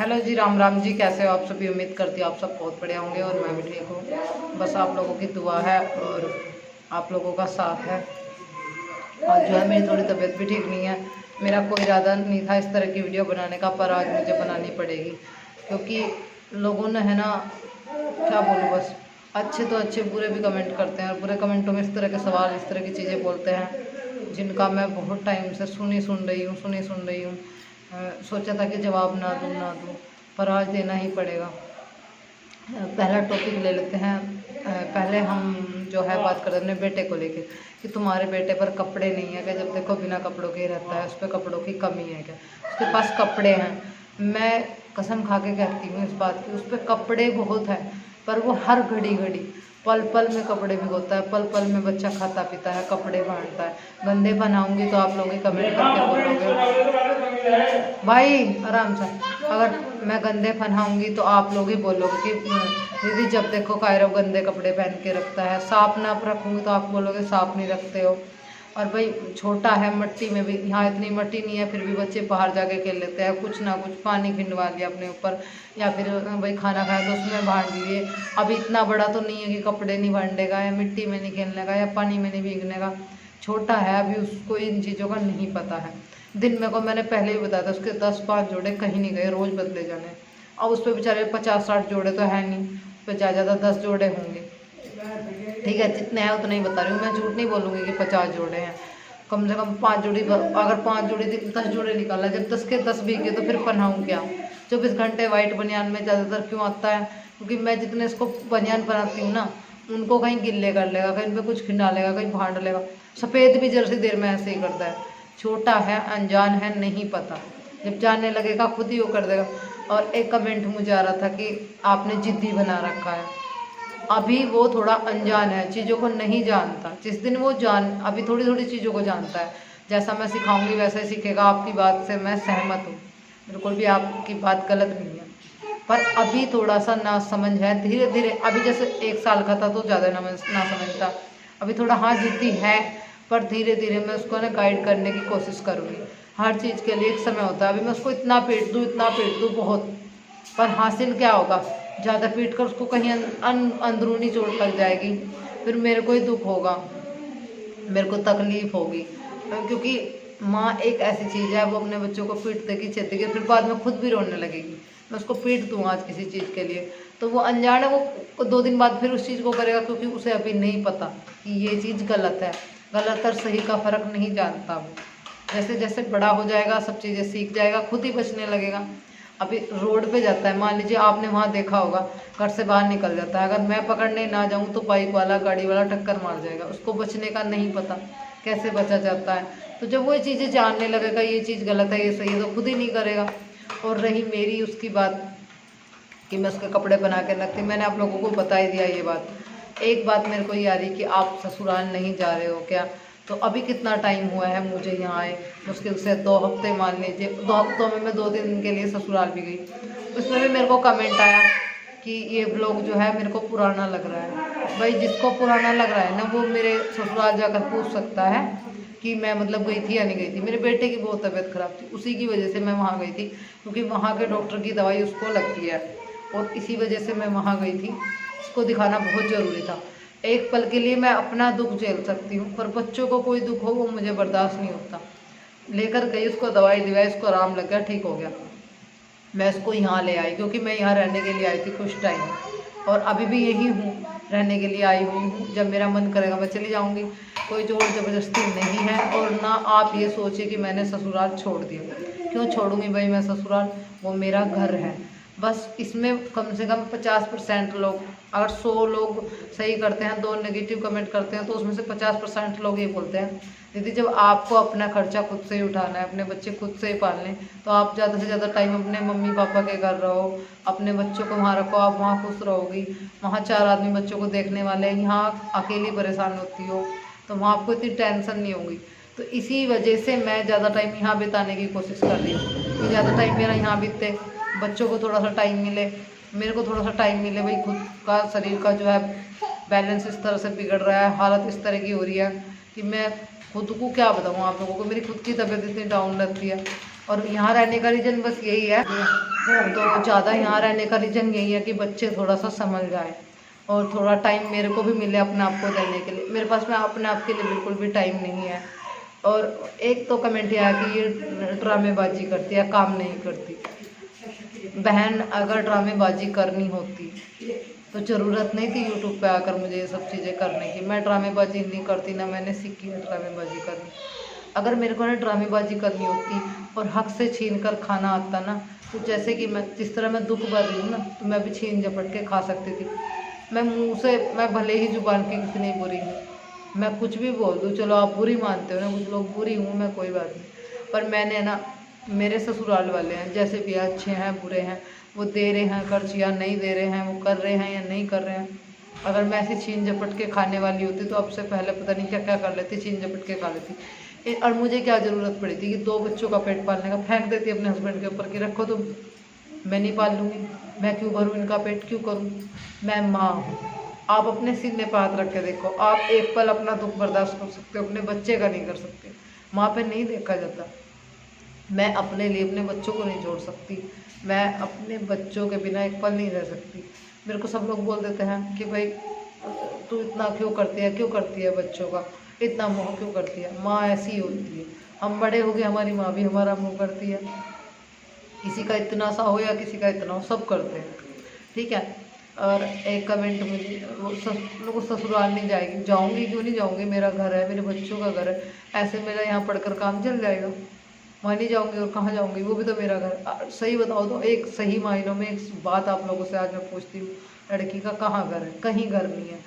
Hello जी, राम राम जी। कैसे हो आप सभी? उम्मीद करती हूँ आप सब बहुत बढ़िया होंगे और मैं भी ठीक हूँ। बस आप लोगों की दुआ है और आप लोगों का साथ है। आज जो है मेरी थोड़ी तबीयत भी ठीक नहीं है। मेरा कोई इरादा नहीं था इस तरह की वीडियो बनाने का, पर आज मुझे बनानी पड़ेगी क्योंकि लोगों ने है ना, क्या बोलूँ, बस अच्छे तो अच्छे बुरे भी कमेंट करते हैं और बुरे कमेंटों में इस तरह के सवाल, इस तरह की चीज़ें बोलते हैं जिनका मैं बहुत टाइम से सुन रही हूँ। सोचा था कि जवाब ना दूँ, पर आज देना ही पड़ेगा। पहला टॉपिक ले लेते हैं। पहले हम जो है बात करते हैं अपने बेटे को लेके कि तुम्हारे बेटे पर कपड़े नहीं है क्या? जब देखो बिना कपड़ों के ही रहता है, उस पर कपड़ों की कमी है क्या? उसके पास कपड़े हैं। मैं कसम खा के कहती हूँ इस बात की, उस पर कपड़े बहुत है, पर वो हर घड़ी पल पल में कपड़े भिगोता है, पल पल में बच्चा खाता पीता है, कपड़े बांटता है। गंदे बनाऊंगी तो आप लोग ही कमेंट करके बोलोगे भाई आराम से, अगर मैं गंदे पहनाऊंगी तो आप लोग ही बोलोगे कि दीदी जब देखो कायरव गंदे कपड़े पहन के रखता है। साफ ना रखूंगी तो आप बोलोगे साफ नहीं रखते हो। और भाई छोटा है, मिट्टी में भी, यहाँ इतनी मिट्टी नहीं है फिर भी बच्चे बाहर जाके खेल लेते हैं। कुछ ना कुछ पानी खिंडवा लिया अपने ऊपर, या फिर भाई खाना खाया तो उसमें बांट लिए। अभी इतना बड़ा तो नहीं है कि कपड़े नहीं बांटेगा या मिट्टी में नहीं खेलने का या पानी में नहीं भीगने का। छोटा है अभी, उसको इन चीज़ों का नहीं पता है। दिन में को मैंने पहले ही बताया था, उसके 10-5 जोड़े कहीं नहीं गए, रोज़ बदले जाने। अब उस पर बेचारे 50-60 जोड़े तो है नहीं, उस पर ज़्यादा 10 जोड़े होंगे। ठीक है, जितने हैं उतने ही बता रही हूँ, मैं झूठ नहीं बोलूँगी कि 50 जोड़े हैं। कम से कम 5 जोड़ी, अगर 5 जोड़ी 10 जोड़े निकाला, जब 10 के 10 भीगे तो फिर पहनाऊँ क्या? 24 घंटे वाइट बनियान में ज़्यादातर क्यों आता है? क्योंकि मैं जितने इसको बनियान पहनाती हूँ ना, उनको कहीं गिल्ले कर लेगा, कहीं पे कुछ खिंडा लेगा, कहीं भांड लेगा। सफ़ेद भी जर्सी देर में ऐसे ही करता है। छोटा है, अनजान है, नहीं पता। जब जानने लगेगा खुद ही वो कर देगा। और एक कमेंट मुझे आ रहा था कि आपने जिद्दी बना रखा है। अभी वो थोड़ा अनजान है, चीज़ों को नहीं जानता। जिस दिन वो अभी थोड़ी थोड़ी चीज़ों को जानता है, जैसा मैं सिखाऊंगी वैसे ही सीखेगा। आपकी बात से मैं सहमत हूँ, बिल्कुल भी आपकी बात गलत नहीं है, पर अभी थोड़ा सा ना समझ है। धीरे धीरे, अभी जैसे 1 साल का था तो ज़्यादा ना समझता, अभी थोड़ा हाँ जिद्दी है, पर धीरे धीरे मैं उसको ना गाइड करने की कोशिश करूँगी। हर चीज़ के लिए एक समय होता है। अभी मैं उसको इतना पीट दूँ बहुत, पर हासिल क्या होगा? ज़्यादा पीट कर उसको कहीं अंदरूनी चोट लग जाएगी, फिर मेरे को ही दुख होगा, मेरे को तकलीफ होगी। क्योंकि माँ एक ऐसी चीज़ है, वो अपने बच्चों को पीट देगी, चेतेगी, फिर बाद में खुद भी रोने लगेगी। मैं उसको पीट दूँ आज किसी चीज़ के लिए तो वो अनजान है, वो 2 दिन बाद फिर उस चीज़ को करेगा, क्योंकि उसे अभी नहीं पता कि ये चीज़ गलत है। गलत और सही का फ़र्क नहीं जानता वो। जैसे जैसे बड़ा हो जाएगा सब चीज़ें सीख जाएगा, खुद ही बचने लगेगा। अभी रोड पे जाता है, मान लीजिए आपने वहाँ देखा होगा, घर से बाहर निकल जाता है, अगर मैं पकड़ने ना जाऊँ तो बाइक वाला, गाड़ी वाला टक्कर मार जाएगा। उसको बचने का नहीं पता, कैसे बचा जाता है। तो जब वो ये चीज़ें जानने लगेगा, ये चीज़ गलत है, ये सही है, तो खुद ही नहीं करेगा। और रही मेरी उसकी बात कि मैं उसके कपड़े बना के रखती, मैंने आप लोगों को बता ही दिया ये बात। एक बात मेरे को ये आ रही कि आप ससुराल नहीं जा रहे हो क्या? तो अभी कितना टाइम हुआ है मुझे यहाँ आए? मुश्किल से 2 हफ्ते मान लीजिए। 2 हफ्तों में मैं 2 दिन के लिए ससुराल भी गई। उसमें भी मेरे को कमेंट आया कि ये ब्लॉग जो है मेरे को पुराना लग रहा है। भाई जिसको पुराना लग रहा है ना, वो मेरे ससुराल जाकर पूछ सकता है कि मैं मतलब गई थी या नहीं गई थी। मेरे बेटे की बहुत तबीयत ख़राब थी, उसी की वजह से मैं वहाँ गई थी, क्योंकि वहाँ के डॉक्टर की दवाई उसको लगती है और इसी वजह से मैं वहाँ गई थी। उसको दिखाना बहुत ज़रूरी था। एक पल के लिए मैं अपना दुख झेल सकती हूँ, पर बच्चों को कोई दुख हो वो मुझे बर्दाश्त नहीं होता। लेकर गई, उसको दवाई दिवाई, उसको आराम लग गया, ठीक हो गया। मैं इसको यहाँ ले आई क्योंकि मैं यहाँ रहने के लिए आई थी कुछ टाइम, और अभी भी यही हूँ, रहने के लिए आई हुई हूँ। जब मेरा मन करेगा मैं चली जाऊँगी, कोई जोर ज़बरदस्ती नहीं है। और ना आप ये सोचिए कि मैंने ससुराल छोड़ दिया। क्यों छोड़ूंगी भाई मैं ससुराल? वो मेरा घर है। बस इसमें कम से कम 50% लोग, अगर 100 लोग सही करते हैं, 2 नेगेटिव कमेंट करते हैं, तो उसमें से 50% लोग ये बोलते हैं दीदी जब आपको अपना खर्चा खुद से ही उठाना है, अपने बच्चे खुद से ही पालने, तो आप ज़्यादा से ज़्यादा टाइम अपने मम्मी पापा के घर रहो, अपने बच्चों को वहाँ रखो, आप वहाँ खुश रहोगी। वहाँ 4 आदमी बच्चों को देखने वाले हैं, यहाँ अकेली परेशान होती हो तो वहाँ आपको इतनी टेंशन नहीं होगी। तो इसी वजह से मैं ज़्यादा टाइम यहाँ बिताने की कोशिश कर रही हूँ कि ज़्यादा टाइम मेरा यहाँ बीते, बच्चों को थोड़ा सा टाइम मिले, मेरे को थोड़ा सा टाइम मिले। भाई खुद का शरीर का जो है बैलेंस इस तरह से बिगड़ रहा है, हालत इस तरह की हो रही है कि मैं खुद को क्या बताऊँ आप लोगों को। मेरी खुद की तबीयत इतनी डाउन रहती है और यहाँ रहने का रीज़न बस यही है, तो ज़्यादा यहाँ रहने का रीज़न यही है कि बच्चे थोड़ा सा संभल जाए और थोड़ा टाइम मेरे को भी मिले अपने आप को देने के लिए। मेरे पास में अपने आप के लिए बिल्कुल भी टाइम नहीं है। और एक तो कमेंट आया कि ये ड्रामेबाजी करती है, काम नहीं करती। बहन अगर ड्रामेबाजी करनी होती तो ज़रूरत नहीं थी यूट्यूब पे आकर मुझे ये सब चीज़ें करने की। मैं ड्रामेबाजी नहीं करती, ना मैंने सीखी है ड्रामेबाजी करनी। अगर मेरे को ना ड्रामेबाजी करनी होती और हक से छीन कर खाना आता ना, तो जैसे कि मैं जिस तरह मैं दुख भर रही हूँ ना, तो मैं भी छीन झपट के खा सकती थी। मैं मुँह से, मैं भले ही जुबान की कितनी बुरी हूँ, मैं कुछ भी बोल दूँ, चलो आप बुरी मानते हो ना, कुछ लोग बुरी हूँ मैं, कोई बात नहीं। पर मैंने ना, मेरे ससुराल वाले हैं जैसे भी अच्छे हैं बुरे हैं, वो दे रहे हैं खर्च या नहीं दे रहे हैं, वो कर रहे हैं या नहीं कर रहे हैं। अगर मैं ऐसी छीन झपट के खाने वाली होती तो अब से पहले पता नहीं क्या क्या कर लेती, छीन झपट के खा लेती। और मुझे क्या ज़रूरत पड़ी थी कि 2 बच्चों का पेट पालने का, फेंक देती अपने हस्बैंड के ऊपर कि रखो तुम, मैं नहीं पाल लूँगी, मैं क्यों भरूँ इनका पेट, क्यों करूँ, मैं माँ हूँ। आप अपने सीने पर हाथ रख के देखो, आप एक पल अपना दुख बर्दाश्त कर सकते हो, अपने बच्चे का नहीं कर सकते। माँ पे नहीं देखा जाता। मैं अपने लिए अपने बच्चों को नहीं छोड़ सकती, मैं अपने बच्चों के बिना एक पल नहीं रह सकती। मेरे को सब लोग बोल देते हैं कि भाई तू इतना क्यों करती है बच्चों का, इतना मोह क्यों करती है। माँ ऐसी होती है, हम बड़े हो गए, हमारी माँ भी हमारा मोह करती है। किसी का इतना सा हो या किसी का इतना हो, सब करते हैं, ठीक है। और एक कमेंट मुझे, वो ससुराल नहीं जाएगी, जाऊँगी क्यों नहीं जाऊँगी, मेरा घर है, मेरे बच्चों का घर है, ऐसे मेरा यहाँ पढ़कर काम चल जाएगा, वहाँ नहीं जाऊँगी और कहाँ जाऊँगी, वो भी तो मेरा घर। सही बताओ तो एक सही मायनों में एक बात आप लोगों से आज मैं पूछती हूँ, लड़की का कहाँ घर है, कहीं घर नहीं है।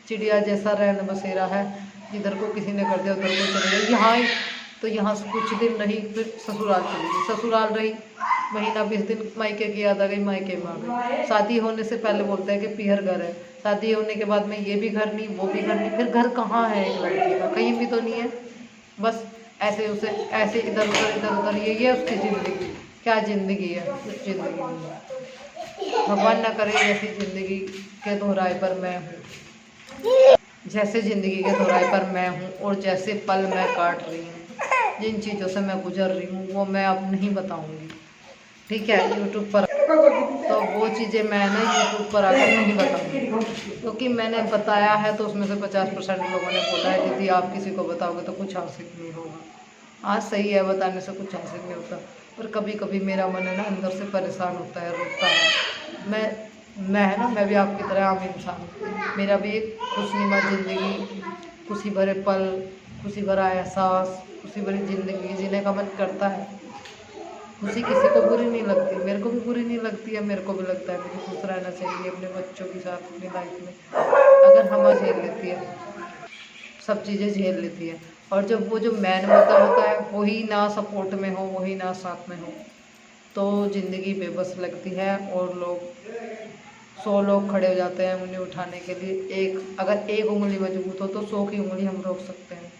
चिड़िया जैसा रहन बसेरा है, जिधर को किसी ने कर दिया उधर को चले गए। यहाँ तो यहाँ से कुछ दिन रही, फिर ससुराल चली गई, ससुराल रही महीना 20 दिन, मायके की याद आ गई, मायके में आ गई। शादी होने से पहले बोलते हैं कि पीहर घर है, शादी होने के बाद में ये भी घर नहीं, वो भी घर नहीं, फिर घर कहाँ है एक लड़की का, कहीं भी तो नहीं है। बस ऐसे उसे ऐसे इधर उधर ये उसकी ज़िंदगी, क्या ज़िंदगी है उस ज़िंदगी में। भगवान ना करे ऐसी ज़िंदगी के दोहराए पर मैं हूँ, जैसे ज़िंदगी के दोहराए पर मैं हूँ, और जैसे पल मैं काट रही हूँ, जिन चीज़ों से मैं गुजर रही हूँ वो मैं अब नहीं बताऊँगी, ठीक है, यूट्यूब पर। तो वो चीज़ें मैं ना यूट्यूब पर आकर नहीं बताऊँगी, क्योंकि मैंने बताया है तो उसमें से 50% लोगों ने बोला है दीदी आप किसी को बताओगे तो कुछ हासिल नहीं होगा। हाँ सही है, बताने से कुछ हासिल नहीं होता, पर कभी कभी मेरा मन है ना अंदर से परेशान होता है, रोता है। मैं है ना, मैं भी आपकी तरह आम इंसान हूँ, मेरा भी एक खुशनुमा ज़िंदगी, खुशी भरे पल, खुशी भरा एहसास, खुशी भरी ज़िंदगी जीने का मन करता है। खुशी किसी को बुरी नहीं लगती, मेरे को भी बुरी नहीं लगती है, मेरे को भी लगता है मुझे खुश रहना चाहिए अपने बच्चों के साथ अपनी लाइफ में। अगर हम झेल लेती है, सब चीज़ें झेल लेती है, और जब वो जो मैन होता है वही ना सपोर्ट में हो, वही ना साथ में हो, तो ज़िंदगी बेबस लगती है। और लोग 100 लोग खड़े हो जाते हैं उन्हें उठाने के लिए। अगर एक उंगली मजबूत हो तो 100 की उंगली हम रोक सकते हैं,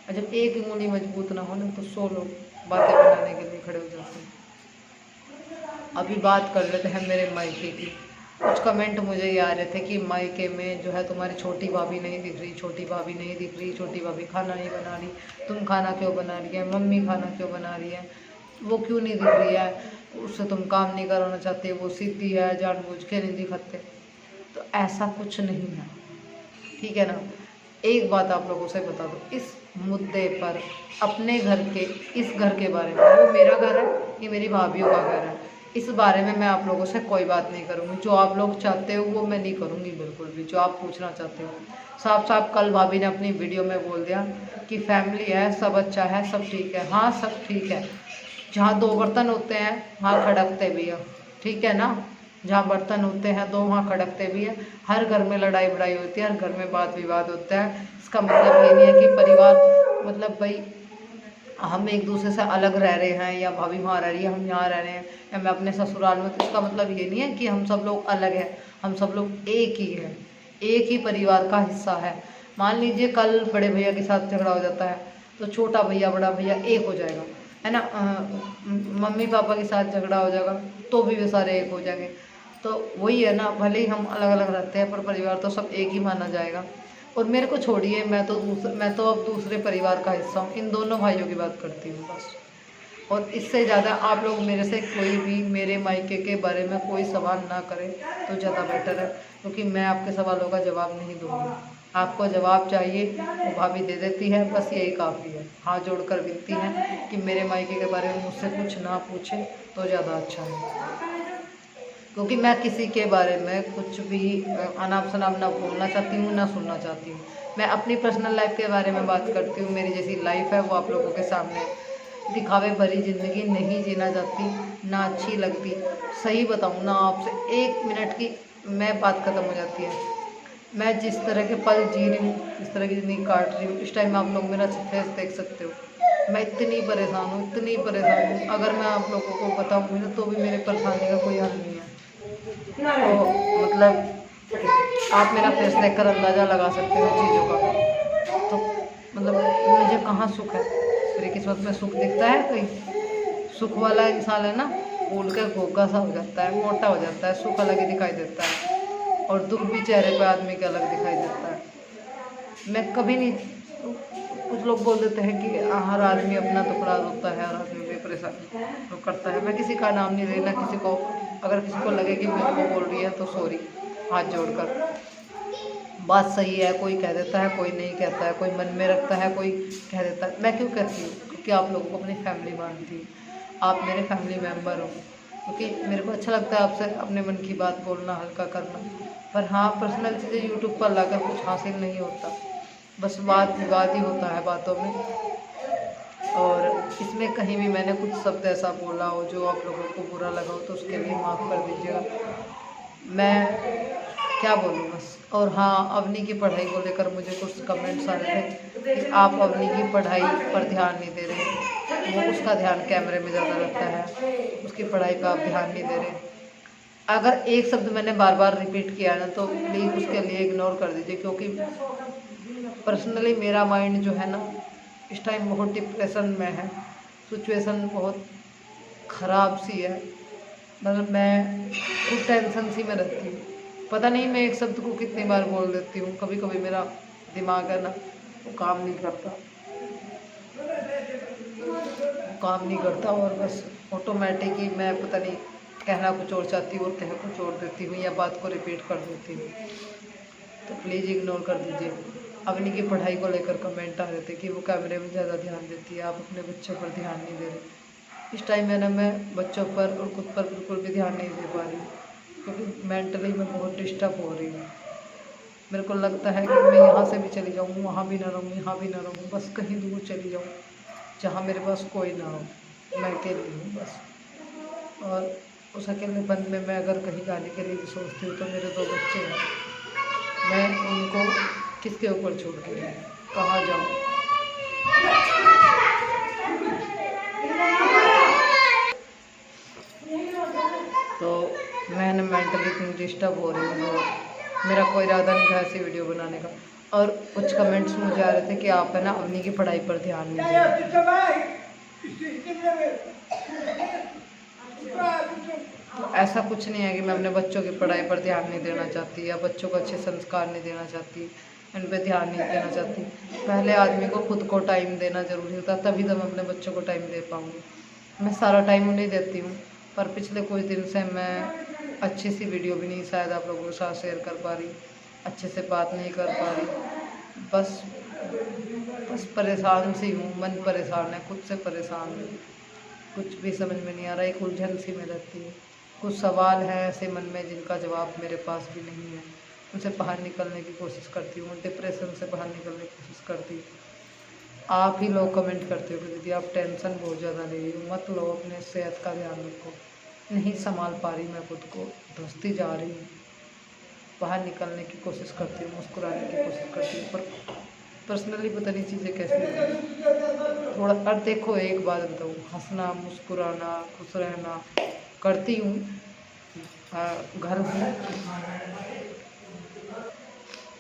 और जब एक उंगली मजबूत ना हो ना तो 100 लोग बातें बनाने के लिए खड़े हो जाते हैं। अभी बात कर लेते हैं मेरे मायके की। कुछ कमेंट मुझे ये आ रहे थे कि मायके में जो है तुम्हारी छोटी भाभी नहीं दिख रही, छोटी भाभी नहीं दिख रही, छोटी भाभी खाना नहीं बना रही, तुम खाना क्यों बना रही है, मम्मी खाना क्यों बना रही है, वो क्यों नहीं दिख रही है, उससे तुम काम नहीं कराना चाहते, वो सीधी है जानबूझ के नहीं दिखाते। तो ऐसा कुछ नहीं है, ठीक है ना। एक बात आप लोगों से बता दो, इस मुद्दे पर अपने घर के, इस घर के बारे में, वो मेरा घर है, ये मेरी भाभीयों का घर है, इस बारे में मैं आप लोगों से कोई बात नहीं करूँगी। जो आप लोग चाहते हो वो मैं नहीं करूँगी बिल्कुल भी, जो आप पूछना चाहते हो। साफ साफ कल भाभी ने अपनी वीडियो में बोल दिया कि फैमिली है, सब अच्छा है, सब ठीक है। हाँ सब ठीक है, जहाँ 2 बर्तन होते हैं वहाँ खड़कते भी है, ठीक है ना। जहाँ बर्तन होते हैं 2 वहाँ खड़कते भी है। हर घर में लड़ाई बड़ाई होती है, हर घर में वाद विवाद होता है। इसका मतलब ये नहीं है कि परिवार, मतलब भाई हम एक दूसरे से अलग रह रहे हैं, या भाभी वहाँ रह रही है हम यहाँ रह रहे हैं, या मैं अपने ससुराल में, तो इसका मतलब ये नहीं है कि हम सब लोग अलग हैं, हम सब लोग एक ही हैं, एक ही परिवार का हिस्सा है। मान लीजिए कल बड़े भैया के साथ झगड़ा हो जाता है तो छोटा भैया बड़ा भैया एक हो जाएगा, है ना। मम्मी पापा के साथ झगड़ा हो जाएगा तो भी वे सारे एक हो जाएंगे। तो वही है ना, भले ही हम अलग अलग रहते हैं पर परिवार तो सब एक ही माना जाएगा। और मेरे को छोड़िए, मैं तो अब दूसरे परिवार का हिस्सा हूँ, इन दोनों भाइयों की बात करती हूँ बस। और इससे ज़्यादा आप लोग मेरे से कोई भी मेरे मायके के बारे में कोई सवाल ना करें तो ज़्यादा बेटर है, क्योंकि मैं आपके सवालों का जवाब नहीं दूँगी। आपको जवाब चाहिए वो भाभी दे देती है, बस यही काफ़ी है। हाथ जोड़कर विनती है कि मेरे मायके के बारे में मुझसे कुछ ना पूछें तो ज़्यादा अच्छा है, क्योंकि मैं किसी के बारे में कुछ भी अनाप शनाप ना बोलना चाहती हूँ ना सुनना चाहती हूँ। मैं अपनी पर्सनल लाइफ के बारे में बात करती हूँ। मेरी जैसी लाइफ है वो आप लोगों के सामने दिखावे भरी ज़िंदगी नहीं जीना चाहती, ना अच्छी लगती। सही बताऊँ ना आपसे, 1 मिनट की मैं बात ख़त्म हो जाती है। मैं जिस तरह के पल जी रही हूँ, इस तरह की ज़िंदगी काट रही हूँ, इस टाइम आप लोग मेरा फेस देख सकते हो। मैं इतनी परेशान हूँ, इतनी परेशान हूँ, अगर मैं आप लोगों को बताऊँगी ना तो भी मेरी परेशानी का कोई हल नहीं है। तो मतलब आप मेरा फेस देखकर अंदाज़ा लगा सकते हो चीज़ों का। तो मतलब मुझे कहाँ सुख है, मेरी किस्मत में सुख दिखता है कहीं? सुख वाला इंसान है ना, फूल के गोगा सा हो जाता है, मोटा हो जाता है, सुख अलग ही दिखाई देता है, और दुख भी चेहरे पे आदमी के अलग दिखाई देता है। मैं कभी नहीं, कुछ लोग बोल देते हैं कि हर आदमी अपना टुकड़ा होता है, हर आदमी भी परेशानी तो करता है। मैं किसी का नाम नहीं लेना, किसी को अगर किसी को लगे कि मेरे को बोल रही है तो सॉरी, हाथ जोड़कर। बात सही है, कोई कह देता है, कोई नहीं कहता है, कोई मन में रखता है, कोई कह देता है। मैं क्यों कहती हूँ? क्योंकि आप लोगों को अपनी फैमिली मानती हूँ, आप मेरे फैमिली मेम्बर हो, क्योंकि मेरे को अच्छा लगता है आपसे अपने मन की बात बोलना, हल्का करना। पर हाँ, पर्सनल चीज़ें यूट्यूब पर लाकर कुछ हासिल नहीं होता, बस वाद विवाद ही होता है बातों में। और इसमें कहीं भी मैंने कुछ शब्द ऐसा बोला हो जो आप लोगों को बुरा लगा हो तो उसके लिए माफ़ कर दीजिएगा। मैं क्या बोलूँ बस। और हाँ, अवनी की पढ़ाई को लेकर मुझे कुछ कमेंट्स आ रहे थे कि आप अवनी की पढ़ाई पर ध्यान नहीं दे रहे, वो उसका ध्यान कैमरे में ज़्यादा रहता है, उसकी पढ़ाई पर आप ध्यान नहीं दे रहे। अगर एक शब्द मैंने बार बार रिपीट किया ना तो प्लीज़ उसके लिए इग्नोर कर दीजिए, क्योंकि पर्सनली मेरा माइंड जो है ना इस टाइम बहुत डिप्रेशन में है, सिचुएशन बहुत ख़राब सी है। मतलब मैं खुद टेंशन सी में रहती हूँ, पता नहीं मैं एक शब्द को कितनी बार बोल देती हूँ। कभी कभी मेरा दिमाग है ना वो काम नहीं करता, और बस ऑटोमेटिक ही मैं पता नहीं कहना कुछ और चाहती हूँ और कह कुछ और देती हूँ या बात को रिपीट कर देती हूँ। तो प्लीज़ इग्नोर कर दीजिए। अवनी की पढ़ाई को लेकर कमेंट आ रहे थे कि वो कैमरे में ज़्यादा ध्यान देती है, आप अपने बच्चों पर ध्यान नहीं दे रहे। इस टाइम है ना मैं बच्चों पर और खुद पर बिल्कुल भी ध्यान नहीं दे पा रही, क्योंकि मेंटली मैं बहुत डिस्टर्ब हो रही हूँ। मेरे को लगता है कि मैं यहाँ से भी चली जाऊँ, वहाँ भी ना रहूँ, यहाँ भी ना रहूँ, बस कहीं दूर चली जाऊँ जहाँ मेरे पास कोई ना हो, मैं अकेली हूँ बस। और उस अकेलेपन में मैं अगर कहीं जाने के लिए भी सोचती हूँ तो मेरे 2 बच्चे हैं, मैं उनको किसके ऊपर छोड़ के कहाँ जाऊँ? तो मैं ना मेंटली इतनी डिस्टर्ब हो रही हूँ, मेरा कोई इरादा नहीं था ऐसी वीडियो बनाने का। और कुछ कमेंट्स मुझे आ रहे थे कि आप है ना अवनी की पढ़ाई पर ध्यान नहीं दे रहे। तो ऐसा कुछ नहीं है कि मैं अपने बच्चों की पढ़ाई पर ध्यान नहीं देना चाहती या बच्चों को अच्छे संस्कार नहीं देना चाहती, इन पे ध्यान नहीं देना चाहती। पहले आदमी को खुद को टाइम देना ज़रूरी होता, तभी तो मैं अपने बच्चों को टाइम दे पाऊँगी। मैं सारा टाइम उन्हें देती हूँ, पर पिछले कुछ दिन से मैं अच्छी सी वीडियो भी नहीं शायद आप लोगों के साथ शेयर कर पा रही, अच्छे से बात नहीं कर पा रही। बस परेशान सी हूँ, मन परेशान है, खुद से परेशान हूँ, कुछ भी समझ में नहीं आ रहा, एक उलझन सी में रहती है। कुछ सवाल हैं ऐसे मन में जिनका जवाब मेरे पास भी नहीं है, उनसे बाहर निकलने की कोशिश करती हूँ, डिप्रेशन से बाहर निकलने की कोशिश करती हूँ। आप ही लोग कमेंट करते हो कि दीदी आप टेंशन बहुत ज़्यादा ले रही हो, मत लो, अपने सेहत का ध्यान रखो। नहीं संभाल पा रही मैं खुद को, धंसती जा रही हूँ, बाहर निकलने की कोशिश करती हूँ, मुस्कुराने की कोशिश करती हूँ, पर पर्सनली पता नहीं चीज़ें कैसी होती थोड़ा। और देखो एक बात बताऊँ, हंसना मुस्कुराना खुश रहना करती हूँ,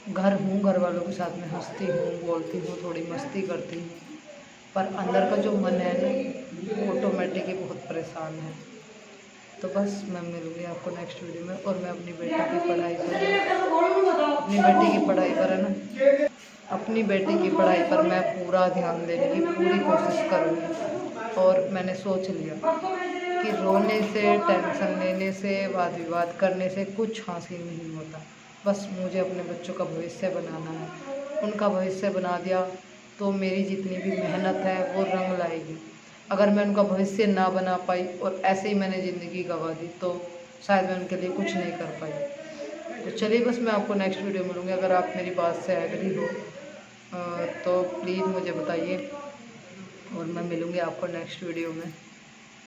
घर वालों के साथ में हंसती हूँ, बोलती हूँ, थोड़ी मस्ती करती हूँ, पर अंदर का जो मन है ना ऑटोमेटिक ही बहुत परेशान है। तो बस मैं मिलूँगी आपको नेक्स्ट वीडियो में। और मैं अपनी बेटी की पढ़ाई पर है ना, अपनी बेटी की पढ़ाई पर मैं पूरा ध्यान देने की पूरी कोशिश करूँगी और मैंने सोच लिया कि रोने से, टेंशन लेने से, वाद विवाद करने से कुछ हासिल नहीं होता। बस मुझे अपने बच्चों का भविष्य बनाना है। उनका भविष्य बना दिया तो मेरी जितनी भी मेहनत है वो रंग लाएगी। अगर मैं उनका भविष्य ना बना पाई और ऐसे ही मैंने ज़िंदगी गंवा दी तो शायद मैं उनके लिए कुछ नहीं कर पाई। तो चलिए, बस मैं आपको नेक्स्ट वीडियो मिलूँगी। अगर आप मेरी बात से एग्री हो तो प्लीज़ मुझे बताइए और मैं मिलूँगी आपको नेक्स्ट वीडियो में।